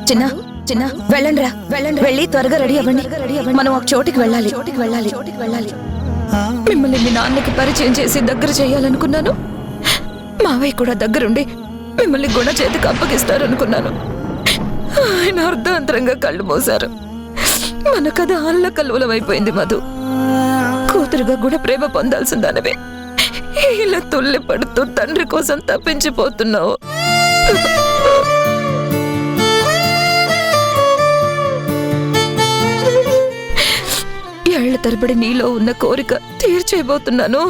చిన్న చిన్న వెళ్ళండిరా వెళ్ళండి, వెళ్ళి త్వరగా రెడీ అవ్వండి. మనం ఒక చోటికి వెళ్ళాలి. మిమ్మల్ని మీ నాన్నకి పరిచయం చేసి దగ్గర చేయాలనుకున్నాను. మావయ్య కూడా దగ్గరుండి మిమ్మల్ని గుణ చేతికి అప్పగిస్తారనుకున్నాను. ఆయన అర్ధాంతరంగా కళ్ళు మోశారు. మన కథ అల్లకల్లోలమైపోయింది. మధు, కూతురుగా గుణ ప్రేమ పొందాల్సిందనవే ఇలా తుల్లి పడుతూ తండ్రి కోసం తప్పించిపోతున్నావు. ఏళ్ల తరబడి నీలో ఉన్న కోరిక తీర్చేయబోతున్నాను,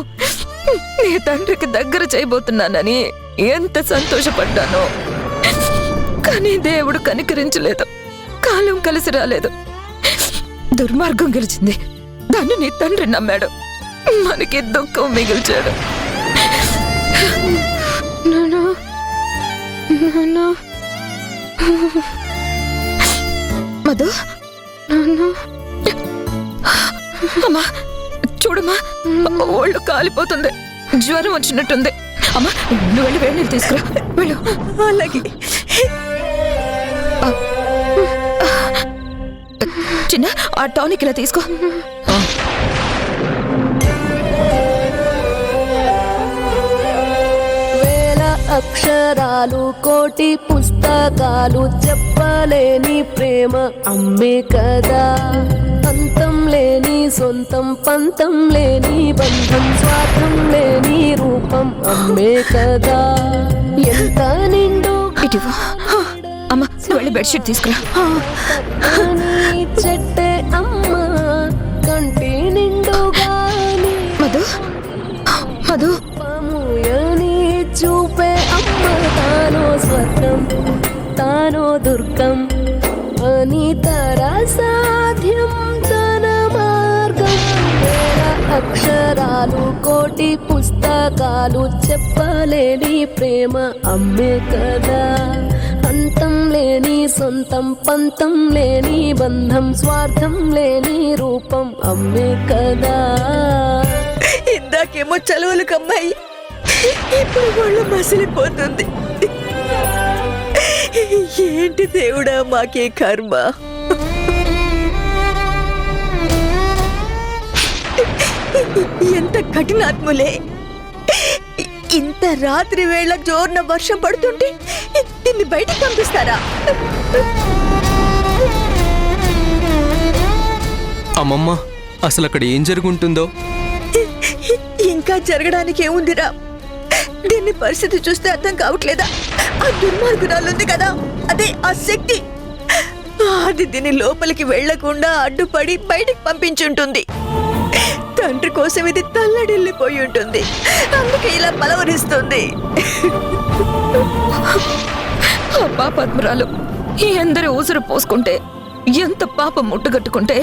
నీ తండ్రికి దగ్గర చేయబోతున్నానని ఎంత సంతోషపడ్డానో. కానీ దేవుడు కనికరించలేదు, కాలం కలిసి రాలేదు. దుర్మార్గం గెలిచింది. దాన్ని నీ తండ్రి నమ్మాడు, మనకి దుఃఖం మిగిల్చాడు. మధు, అమ్మా చూడమ్మా, ఒళ్ళు కాలిపోతుంది, జ్వరం వచ్చినట్టుంది. అమ్మా నువ్వు వెళ్ళి వేడి నీళ్ళు తీసుకురా, వెళ్ళు. అలాగే. చిన్న ఆ టానిక్ ఇలా తీసుకో. వేల అక్షరాలు కోటి పుస్తకాలు చెప్పలేని ప్రేమ అమ్మే కదా. అంతం లేని సొంతం పంతం లేని బంధం స్వార్థం లేని రూపం అమ్మే కదా. ఎంత నిండు ఇటువా అమ్మ, నువ్వు వెళ్ళి బెడ్షీట్ తీసుకురా. చెట్టే అమ్మ కంటి నిండుగాని మధు మధు పాముయని చూపే అమ్మ. తానో స్వర్గం తానో దుర్గం అని తర సాధ్యం తన మార్గం. వేల అక్షరాలు కోటి పుస్తకాలు చెప్పలేని ప్రేమ అమ్మే కదా. అంతం లేని సొంతం పంతం లేని బంధం స్వార్థం లేని రూపం అమ్మే కదా. ఇందాకేమో చలువలకు అమ్మాయి, ఇప్పుడు ఒళ్ళు మసిలిపోతుంది. ఏంటి దేవుడా మాకే కర్మ. ఎంత కఠినాత్ములే. ఇంత రాత్రి వేళ జోర్న వర్షం పడుతుంటే దీన్ని బయటికి పంపిస్తారా? అమ్మమ్మ, అసలు అక్కడ ఏం జరుగుంటుందో? ఇంకా జరగడానికి ఏముందిరా? దీన్ని పరిస్థితి చూస్తే అర్థం కావట్లేదా? ఆ దుర్మార్గురాలు ఉంది కదా, అదే ఆ శక్తి, అది దీని లోపలికి వెళ్లకుండా అడ్డుపడి బయటికి పంపించుంటుంది. తండ్రి కోసం ఇది తల్లడిల్లిపోయి ఉంటుంది, అందుకే ఇలా పలవరిస్తుంది. పాపాత్మరాలు ఎందరి ఊసురు పోసుకుంటే, ఎంత పాపం ముట్టుగట్టుకుంటే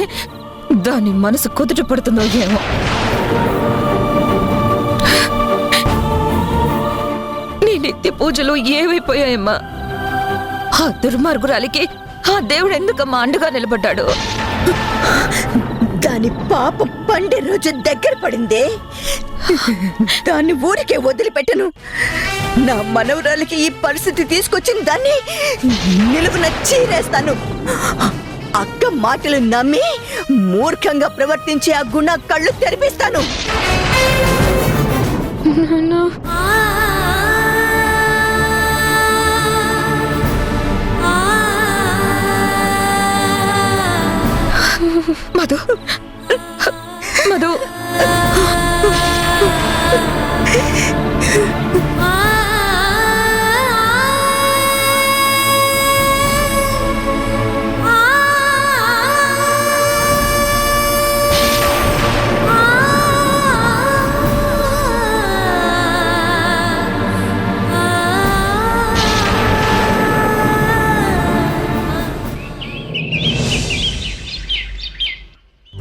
దాని మనసు కుదుట పడుతుందో ఏమో. నీ నిత్య పూజలు ఏమైపోయాయమ్మా? ఆ దుర్మార్గురాలికి ఆ దేవుడు ఎందుకమ్మా అండగా నిలబడ్డాడు? దాని పాపం పండే రోజు దగ్గర పడిందే, దాన్ని ఊరికే వదిలిపెట్టను. నా మనవరాలికి ఈ పరిస్థితి తీసుకొచ్చిన దాన్ని నిలువున చీరేస్తాను. అక్క మాటలు నమ్మి మూర్ఖంగా ప్రవర్తించే ఆ గుణ కళ్ళు తెరిపిస్తాను. మధు మధు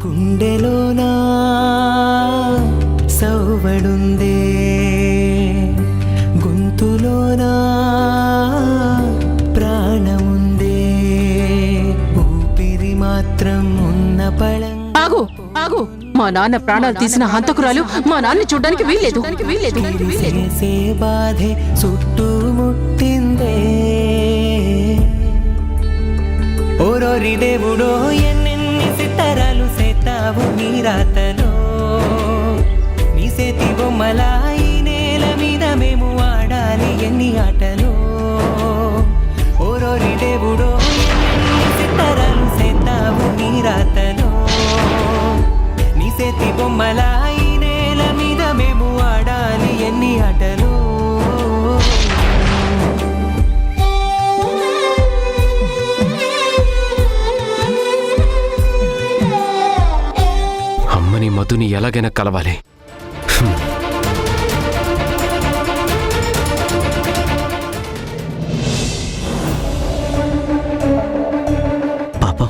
గుండెలోనా సౌవడుందే, గొంతులోనా ప్రాణముందే, ఊపిరి మాత్రం ఉన్న పళం. ఆగు ఆగు, మా నాన్న ప్రాణాలు తీసిన హంతకురాలు మా నాన్న చూడడానికి వీల్లేదు. చేసే బాధే చుట్టుముట్టిందే, ఓరోరి దేవుడో ఎన్నెన్ని సిత్తరాలు సేతావు నీ రాతలో నీ సేతి బొమ్మలా ఈ నేల మీద మేము ఆడాలి ఎన్ని ఆటలో ఓరోరి దేవుడో ఎన్నెన్ని సిత్తరాలు సేతావు నీ రాతలో నీ సేతి బొమ్మలా ఈ నేల మీద మేము ఆడాలి ఎన్ని ఆటలో అమ్మని మధుని ఎలాగైనా కలవాలి. పాపం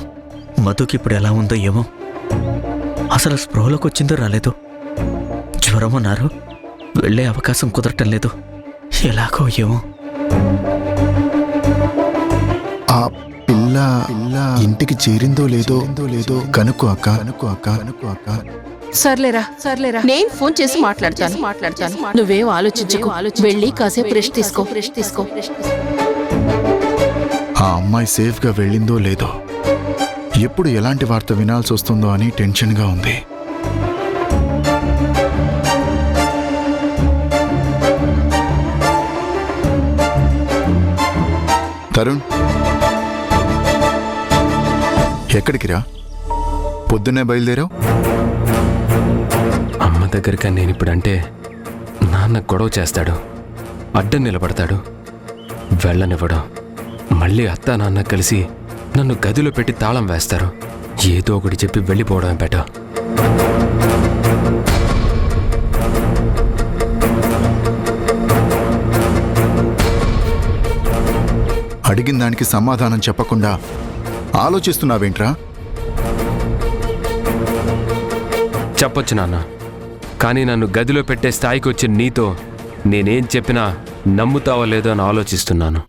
మధుకి ఇప్పుడు ఎలా ఉందో ఏమో. అసలు స్పృహలోకి వచ్చిందో రాలేదు. జ్వరం అన్నారు, వెళ్ళే అవకాశం కుదరటం లేదు. ఎలాగో ఏమో. ఆ పిల్ల ఇంటికి చేరిందో లేదో కనుక్కో అక్క. సర్లేరా నేను ఫోన్ చేసి మాట్లాడతాను. నువ్వేం ఆలోచించకు. వెళ్ళి కాసేపు రెస్ట్ తీసుకో. ఆ అమ్మాయి సేఫ్ గా వెళ్ళిందో లేదో, ఎప్పుడు ఎలాంటి వార్త వినాల్సి వస్తుందో అని టెన్షన్ గా ఉంది. తరుణ్, ఎక్కడికి రా? పొద్దున్నే బయలుదేరావు? అమ్మ దగ్గరికి నేను ఇప్పుడంటే నాన్న గొడవ చేస్తాడు, అడ్డం నిలబడతాడు, వెళ్ళనివ్వడం. మళ్ళీ అత్త నాన్న కలిసి నన్ను గదిలో పెట్టి తాళం వేస్తారు. ఏదో ఒకటి చెప్పి వెళ్ళిపోవడం బెటర్. అడిగిన దానికి సమాధానం చెప్పకుండా ఆలోచిస్తున్నావేంట్రా? చెప్పొచ్చు నాన్న, కానీ నన్ను గదిలో పెట్టే స్థాయికి వచ్చిన నీతో నేనేం చెప్పినా నమ్ముతావో లేదో అని ఆలోచిస్తున్నాను.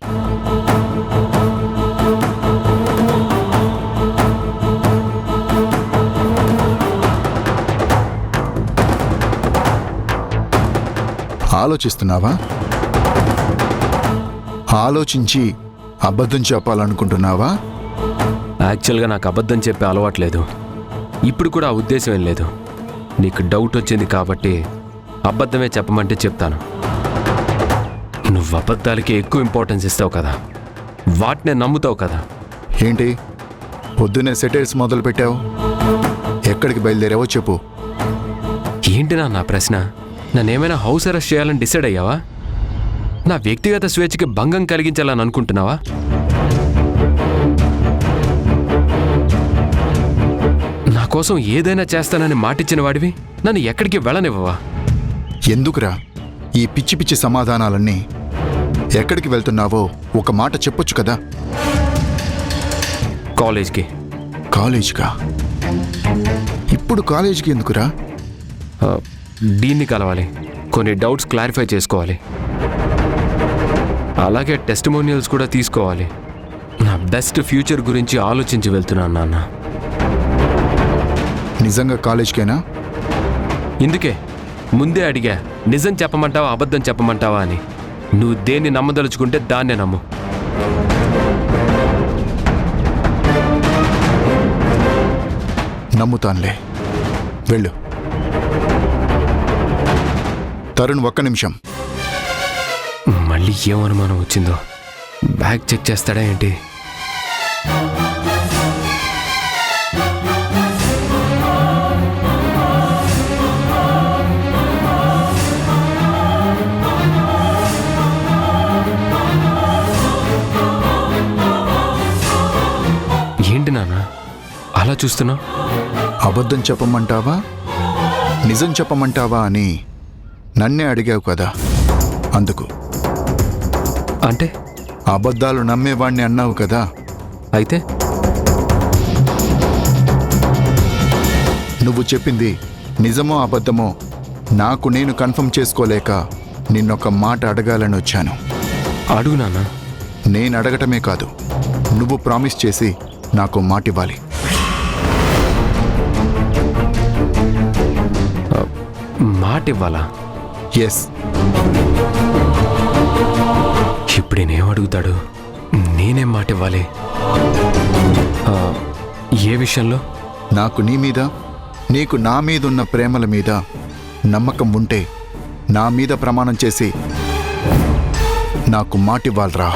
ఆలోచిస్తున్నావా? ఆలోచించి అబద్ధం చెప్పాలనుకుంటున్నావా? యాక్చువల్గా నాకు అబద్ధం చెప్పే అలవాట్లేదు. ఇప్పుడు కూడా ఆ ఉద్దేశం ఏం లేదు. నీకు డౌట్ వచ్చింది కాబట్టి అబద్ధమే చెప్పమంటే చెప్తాను. నువ్వు అబద్ధాలకి ఎక్కువ ఇంపార్టెన్స్ ఇస్తావు కదా, వాటినే నమ్ముతావు కదా. ఏంటి పొద్దున్నే సెటిల్స్ మొదలు పెట్టావు? ఎక్కడికి బయలుదేరావో చెప్పు. ఏంటి నా ప్రశ్న? నన్నేమైనా హౌస్ అరెస్ట్ చేయాలని డిసైడ్ అయ్యావా? నా వ్యక్తిగత స్వేచ్ఛకి భంగం కలిగించాలని అనుకుంటున్నావా? నా కోసం ఏదైనా చేస్తానని మాటిచ్చిన వాడివి నన్ను ఎక్కడికి వెళ్ళనివ్వవా? ఎందుకురా ఈ పిచ్చి పిచ్చి సమాధానాలన్నీ? ఎక్కడికి వెళ్తున్నావో ఒక మాట చెప్పొచ్చు కదా. కాలేజ్కి. కాలేజ్కా? ఇప్పుడు కాలేజ్కి ఎందుకురా? డీన్ని కలవాలి, కొన్ని డౌట్స్ క్లారిఫై చేసుకోవాలి, అలాగే టెస్టిమోనియల్స్ కూడా తీసుకోవాలి. నా బెస్ట్ ఫ్యూచర్ గురించి ఆలోచించి వెళ్తున్నాను నాన్న. నిజంగా కాలేజ్కేనా? ఇందుకే ముందే అడిగా, నిజం చెప్పమంటావా అబద్ధం చెప్పమంటావా అని. నువ్వు దేన్ని నమ్మదలుచుకుంటే దాన్నే నమ్ము. నమ్ముతానులే, వెళ్ళు. తరుణ్, ఒక్క నిమిషం. మళ్ళీ ఏం అనుమానం వచ్చిందో? బ్యాగ్ చెక్ చేస్తాడా ఏంటి? ఏంటి నాన్న అలా చూస్తున్నావు? అబద్ధం చెప్పమంటావా నిజం చెప్పమంటావా అని నన్నే అడిగావు కదా, అందుకు. అంటే అబద్ధాలు నమ్మేవాణ్ణి అన్నావు కదా, అయితే నువ్వు చెప్పింది నిజమో అబద్ధమో నాకు నేను కన్ఫర్మ్ చేసుకోలేక నిన్నొక మాట అడగాలని వచ్చాను. అడుగు నాన్న. నేను అడగటమే కాదు, నువ్వు ప్రామిస్ చేసి నాకు మాట ఇవ్వాలి. మాట ఇవ్వాలా? ఎస్. ఇప్పుడు నేనేం అడుగుతాడు? నేనేం మాట ఇవ్వాలి? ఆ, ఏ విషయంలో? నాకు నీ మీద, నీకు నా మీదున్న ప్రేమల మీద నమ్మకం ఉంటే నా మీద ప్రమాణం చేసి నాకు మాటివ్వాలరా.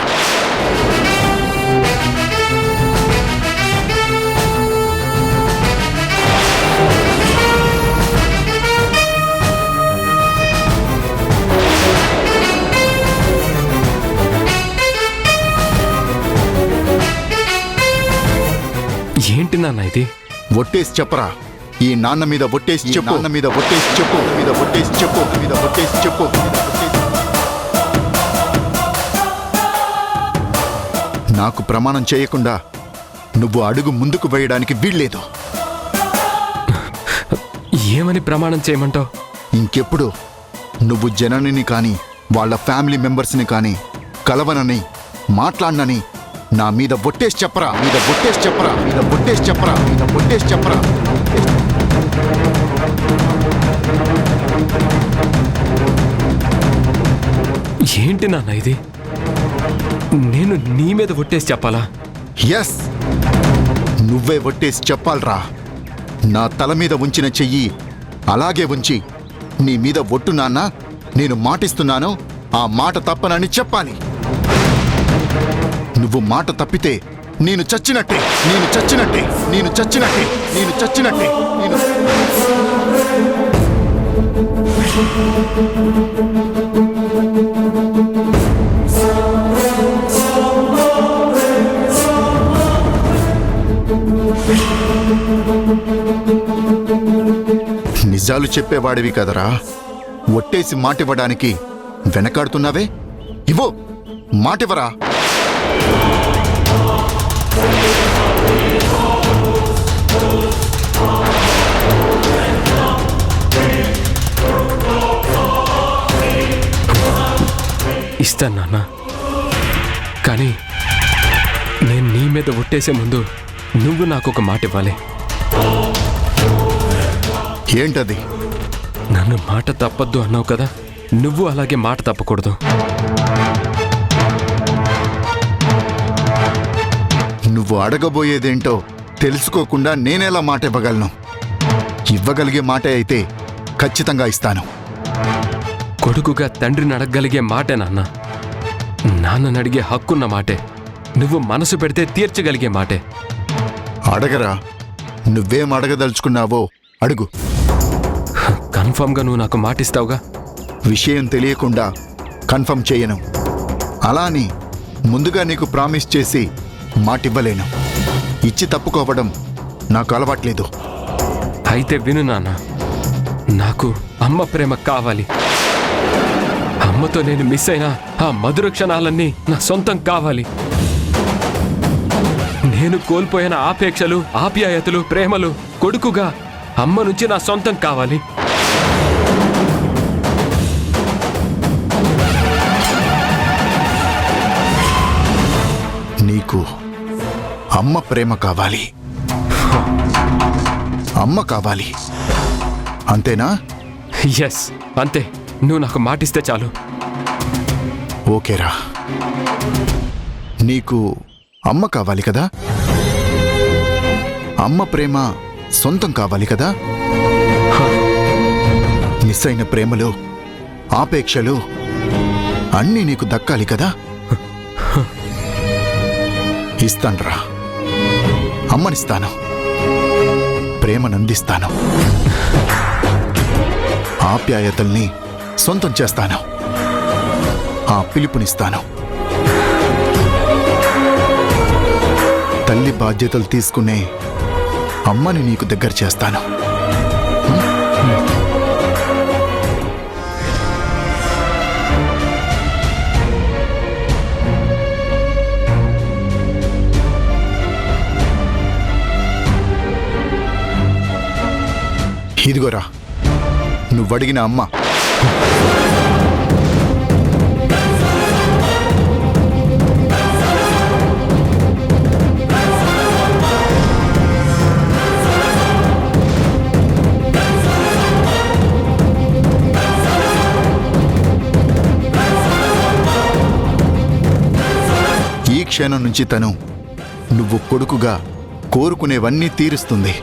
ఏంటి నాన్న ఇది? ఒట్టేసి చెప్పరా. ఈ నాన్న మీద ఒట్టేసి చెప్పు, నాన్న మీద ఒట్టేసి చెప్పు, మీద ఒట్టేసి చెప్పు, మీద ఒట్టేసి చెప్పు. నాకు ప్రమాణం చేయకుండా నువ్వు అడుగు ముందుకు వేయడానికి వీల్లేదు. ఏమని ప్రమాణం చేయమంటావు? ఇంకెప్పుడు నువ్వు జననిని కానీ వాళ్ళ ఫ్యామిలీ మెంబర్స్ని కానీ కలవనని మాట్లాడనని నా మీద ఒట్టేసి చెప్పరా, మీద ఒట్టేసి చెప్పరా, మీద ఒట్టేసి చెప్పరా, మీద ఒట్టేసి చెప్పరా. ఏంటి నాన్న ఇది? నేను నీ మీద ఒట్టేసి చెప్పాలా? ఎస్, నువ్వే ఒట్టేసి చెప్పాలరా. నా తల మీద ఉంచిన చెయ్యి అలాగే ఉంచి నీ మీద ఒట్టు నాన్న, నేను మాటిస్తున్నాను, ఆ మాట తప్పనని చెప్పాలి. నువ్వు మాట తప్పితే నేను చచ్చినట్టే, నేను చచ్చినట్టే, నేను చచ్చినట్టే, నేను చచ్చినట్టే, నేను. నిజాలు చెప్పేవాడివి కదరా, ఒట్టేసి మాటివ్వడానికి వెనకాడుతున్నావే. ఇవ్వు, మాటివ్వరా. ఇస్తాను నాన్న, కానీ నేను నీ మీద ఒట్టేసే ముందు నువ్వు నాకు ఒక మాట ఇవ్వాలి. ఏంటది? నన్ను మాట తప్పద్దు అన్నావు కదా, నువ్వు అలాగే మాట తప్పకూడదు. నువ్వు అడగబోయేదేంటో తెలుసుకోకుండా నేనెలా మాట ఇవ్వగలను? ఇవ్వగలిగే మాట అయితే ఖచ్చితంగా ఇస్తాను. కొడుకుగా తండ్రిని అడగగలిగే మాటే నాన్న. నాన్నని అడిగే హక్కున్న మాటే. నువ్వు మనసు పెడితే తీర్చగలిగే మాటే. అడగరా, నువ్వేం అడగదలుచుకున్నావో అడుగు. కన్ఫర్మ్గా నువ్వు నాకు మాటిస్తావుగా? విషయం తెలియకుండా కన్ఫర్మ్ చేయను. అలా అని ముందుగా నీకు ప్రామిస్ చేసి మాటివ్వలేను. ఇచ్చి తప్పుకోవడం నాకు అలవాట్లేదు. అయితే విను నాన్న, నాకు అమ్మ ప్రేమ కావాలి. అమ్మతో నేను మిస్ అయిన ఆ మధుర క్షణాలన్నీ నా సొంతం కావాలి. నేను కోల్పోయిన ఆపేక్షలు, ఆప్యాయతలు, ప్రేమలు కొడుకుగా అమ్మ నుంచి నా సొంతం కావాలి. నీకు అమ్మ ప్రేమ కావాలి, అమ్మ కావాలి, అంతేనా? ఎస్, అంతే. నువ్వు నాకు మాటిస్తే చాలు. ఓకేరా, నీకు అమ్మ కావాలి కదా, అమ్మ ప్రేమ సొంతం కావాలి కదా, మిస్ అయిన ప్రేమలు, ఆపేక్షలు అన్నీ నీకు దక్కాలి కదా. ఇస్తాన్రా, అమ్మనిస్తాను, ప్రేమనందిస్తాను, ఆప్యాయతల్ని సొంతం చేస్తాను, ఆ పిలుపునిస్తాను. తల్లి బాధ్యతలు తీసుకునే అమ్మని నీకు దగ్గర చేస్తాను. ఇదిగోరా, నువ్వడిగిన అమ్మ. క్షణం నుంచి తను నువ్వు కొడుకుగా కోరుకునేవన్నీ తీరుస్తుంది.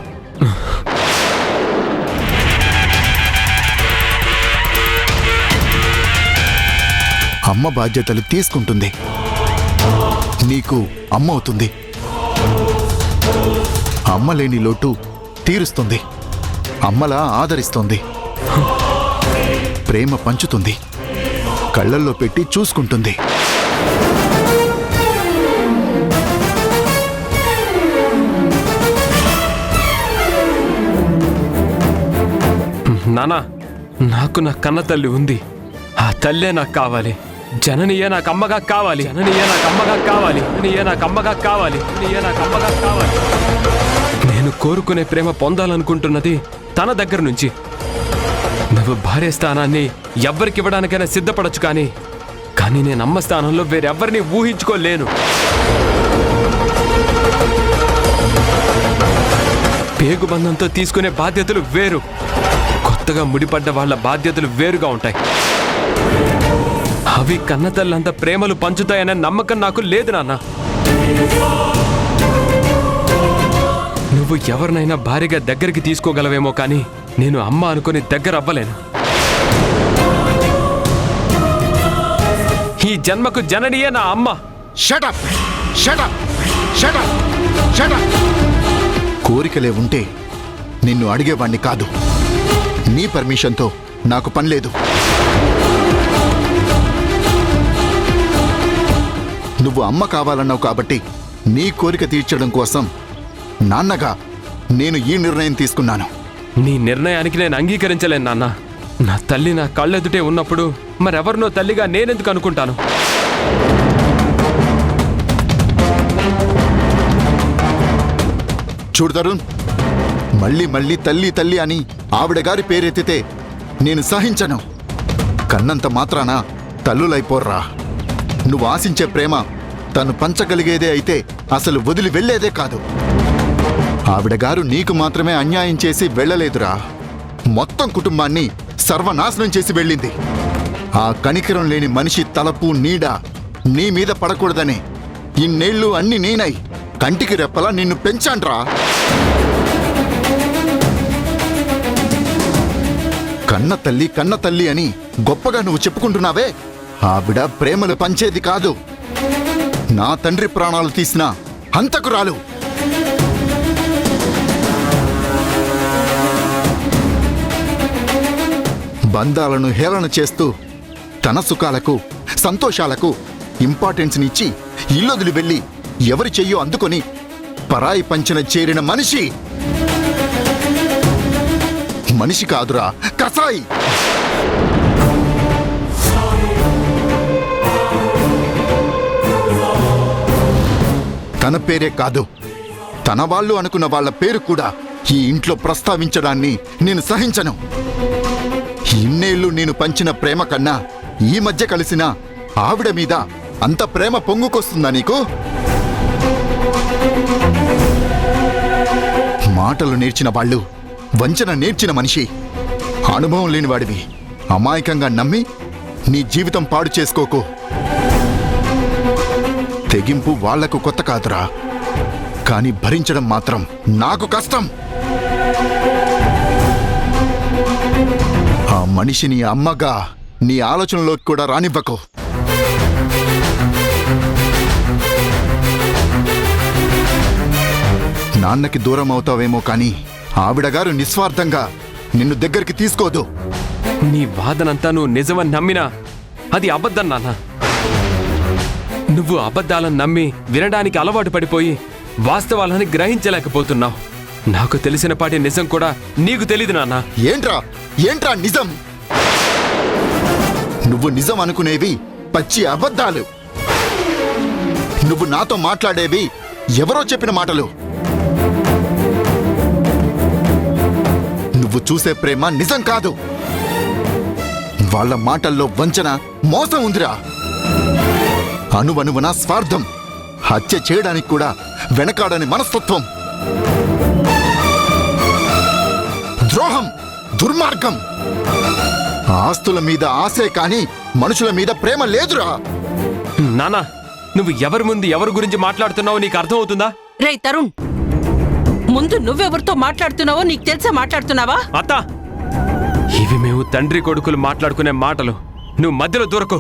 అమ్మ బాధ్యతలు తీసుకుంటుంది. నీకు అమ్మ అవుతుంది. అమ్మ లేని లోటు తీరుస్తుంది. అమ్మలా ఆదరిస్తుంది. ప్రేమ పంచుతుంది. కళ్ళల్లో పెట్టి చూసుకుంటుంది. నానా, నాకు నా కన్న తల్లి ఉంది. ఆ తల్లే నాకు కావాలి. జననియే నాకు అమ్మగా కావాలి. జననియే నాకు అమ్మగా కావాలి. జననియే నాకు అమ్మగా కావాలి. జననియే నాకు అమ్మగా కావాలి. నేను కోరుకునే ప్రేమ పొందాలనుకుంటున్నది తన దగ్గర నుంచి. నువ్వు భార్య స్థానాన్ని ఎవ్వరికి ఇవ్వడానికైనా సిద్ధపడచ్చు, కానీ నేను అమ్మ స్థానంలో వేరెవ్వరిని ఊహించుకోలేను. పేగుబంధంతో తీసుకునే బాధ్యతలు వేరు, కొత్తగా ముడిపడ్డ వాళ్ళ బాధ్యతలు వేరుగా ఉంటాయి. అవి కన్నతల్లంత ప్రేమలు పంచుతాయనే నమ్మకం నాకు లేదు నాన్న. నువ్వు ఎవరినైనా భారీగా దగ్గరికి తీసుకోగలవేమో, కానీ నేను అమ్మ అనుకుని దగ్గర అవ్వలేను. ఈ జన్మకు జననియే నా అమ్మ. Shut up shut up shut up shut up. కోరికలే ఉంటే నిన్ను అడిగేవాణ్ణి కాదు. నీ పర్మిషన్తో నాకు పని లేదు. నువ్వు అమ్మ కావాలన్నావు కాబట్టి నీ కోరిక తీర్చడం కోసం నాన్నగా నేను ఈ నిర్ణయం తీసుకున్నాను. నీ నిర్ణయానికి నేను అంగీకరించలేను నాన్న. నా తల్లి నా కళ్ళెదుటే ఉన్నప్పుడు మరెవరినో తల్లిగా నేనెందుకు అనుకుంటాను? చూడు తరుణ్, మళ్ళీ మళ్ళీ తల్లి తల్లి అని ఆవిడ గారి పేరెత్తితే నేను సహించను. కన్నంత మాత్రాన తల్లులైపోర్రా. నువ్వు ఆశించే ప్రేమ తను పంచగలిగేదే అయితే అసలు వదిలి వెళ్లేదే కాదు. ఆవిడ గారు నీకు మాత్రమే అన్యాయం చేసి వెళ్ళలేదురా, మొత్తం కుటుంబాన్ని సర్వనాశనం చేసి వెళ్ళింది. ఆ కనికరం లేని మనిషి తలపు నీడ నీ మీద పడకూడదనే ఇన్నేళ్లు అన్ని నేనై కంటికి రెప్పలా నిన్ను పెంచాన్రా. కన్న తల్లి అని గొప్పగా నువ్వు చెప్పుకుంటున్నావే, ఆవిడ ప్రేమలు పంచేది కాదు. నా తండ్రి ప్రాణాలు తీసిన హంతకురాలు. బంధాలను హేళన చేస్తూ తన సుఖాలకు సంతోషాలకు ఇంపార్టెన్స్నిచ్చి ఇల్లొదిలి వెళ్ళి ఎవరి చెయ్యో అందుకొని పరాయి పంచన చేరిన మనిషి. మనిషి కాదురా, కసాయి. తన పేరే కాదు, తన వాళ్ళు అనుకున్న వాళ్ళ పేరు కూడా ఈ ఇంట్లో ప్రస్తావించడాన్ని నేను సహించను. ఇన్నేళ్లు నేను పంచిన ప్రేమ కన్నా ఈ మధ్య కలిసిన ఆవిడ మీద అంత ప్రేమ పొంగుకొస్తుందా నీకు? మాటలు నేర్చిన వాళ్ళు, వంచన నేర్చిన మనిషి, అనుభవం లేనివాడివి అమాయకంగా నమ్మి నీ జీవితం పాడు చేసుకోకు. తెగింపు వాళ్లకు కొత్త కాదురా, కానీ భరించడం మాత్రం నాకు కష్టం. ఆ మనిషిని అమ్మగా నీ ఆలోచనలోకి కూడా రానివ్వకు. నాన్నకి దూరం అవుతావేమో కానీ ఆవిడగారు నిస్వార్థంగా నిన్ను దగ్గరికి తీసుకోదు. నీ వాదనంతా నువ్వు నిజమని నమ్మినా అది అబద్ధం నాన్న. నువ్వు అబద్ధాలను నమ్మి వినడానికి అలవాటు పడిపోయి వాస్తవాలని గ్రహించలేకపోతున్నావు. నాకు తెలిసిన పాటి నిజం కూడా నీకు తెలీదు నాన్న. ఏంట్రా నిజం? నువ్వు నిజం అనుకునేవి పచ్చి అబద్ధాలు. నువ్వు నాతో మాట్లాడేవి ఎవరో చెప్పిన మాటలు. నువ్వు చూసే ప్రేమ నిజం కాదు. వాళ్ళ మాటల్లో వంచన, మోసం ఉందిరా. అణువణువున స్వార్థం, హత్య చేయడానికి కూడా వెనకాడని మనస్తత్వం, ద్రోహం, దుర్మార్గం. ఆస్తుల మీద ఆశే కాని మనుషుల మీద ప్రేమ లేదురా. నానా, నువ్వు ఎవరి ముందు ఎవరి గురించి మాట్లాడుతున్నావో నీకు అర్థమవుతుందా? రేయ్ తరుణ్, ముందు నువ్వెవరితో మాట్లాడుతున్నావో నీకు తెలిసే మాట్లాడుతున్నావా? అత్త, ఇవి మేము తండ్రి కొడుకులు మాట్లాడుకునే మాటలు. నువ్వు మధ్యలో దూరకు.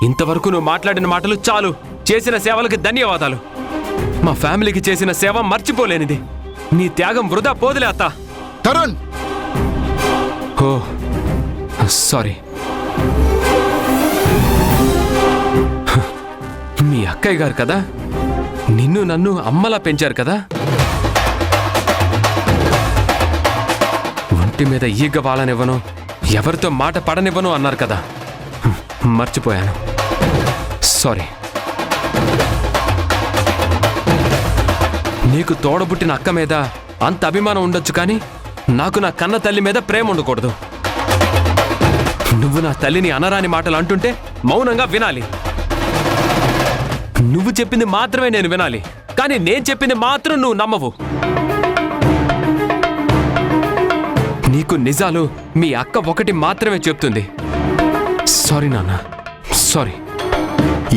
ఇంతవరకు నువ్వు మాట్లాడిన మాటలు చాలు. చేసిన సేవలకి ధన్యవాదాలు. మా ఫ్యామిలీకి చేసిన సేవ మర్చిపోలేనిది. నీ త్యాగం వృధా పోదులే అత్త. తరుణ్, ఓ సారీ. మీ అక్కయ్య గారు కదా, నిన్ను నన్ను అమ్మలా పెంచారు కదా. ఒంటి మీద ఈగ వాలనివ్వను, ఎవరితో మాట పడనివ్వను అన్నారు కదా. మర్చిపోయాను. సారీ. నీకు తోడబుట్టిన అక్క మీద అంత అభిమానం ఉండొచ్చు, కానీ నాకు నా కన్న తల్లి మీద ప్రేమ ఉండకూడదు. నువ్వు నా తల్లిని అనరాని మాటలు అంటుంటే మౌనంగా వినాలి. నువ్వు చెప్పింది మాత్రమే నేను వినాలి, కానీ నేను చెప్పింది మాత్రం నువ్వు నమ్మవు. నీకు నిజాలు మీ అక్క ఒకటి మాత్రమే చెప్తుంది. సారీ నాన్న, సారీ.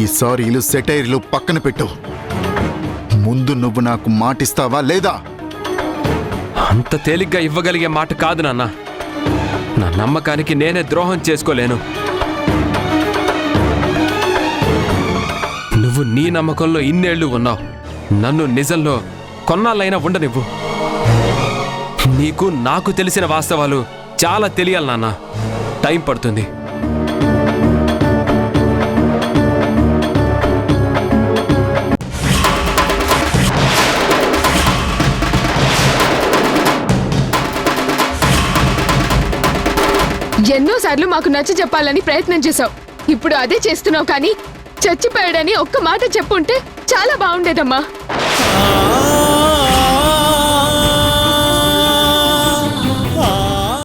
ఈ సారీలు సెటైర్లు పక్కన పెట్టు. ముందు నువ్వు నాకు మాటిస్తావా లేదా? అంత తేలిగ్గా ఇవ్వగలిగే మాట కాదు నాన్న. నా నమ్మకానికి నేనే ద్రోహం చేసుకోలేను. నువ్వు నీ నమ్మకంలో ఇన్నేళ్లు ఉన్నావు. నన్ను నిజంలో కొన్నాళ్ళైనా ఉండనివ్వు. నీకు నాకు తెలిసిన వాస్తవాలు చాలా తెలియాలి నాన్న. టైం పడుతుంది. ఎన్నోసార్లు మాకు నచ్చ చెప్పాలని ప్రయత్నం చేశావు. ఇప్పుడు అదే చేస్తున్నావు. కానీ చచ్చిపోయాడని ఒక్క మాట చెప్పుంటే చాలా బాగుండేదమ్మా.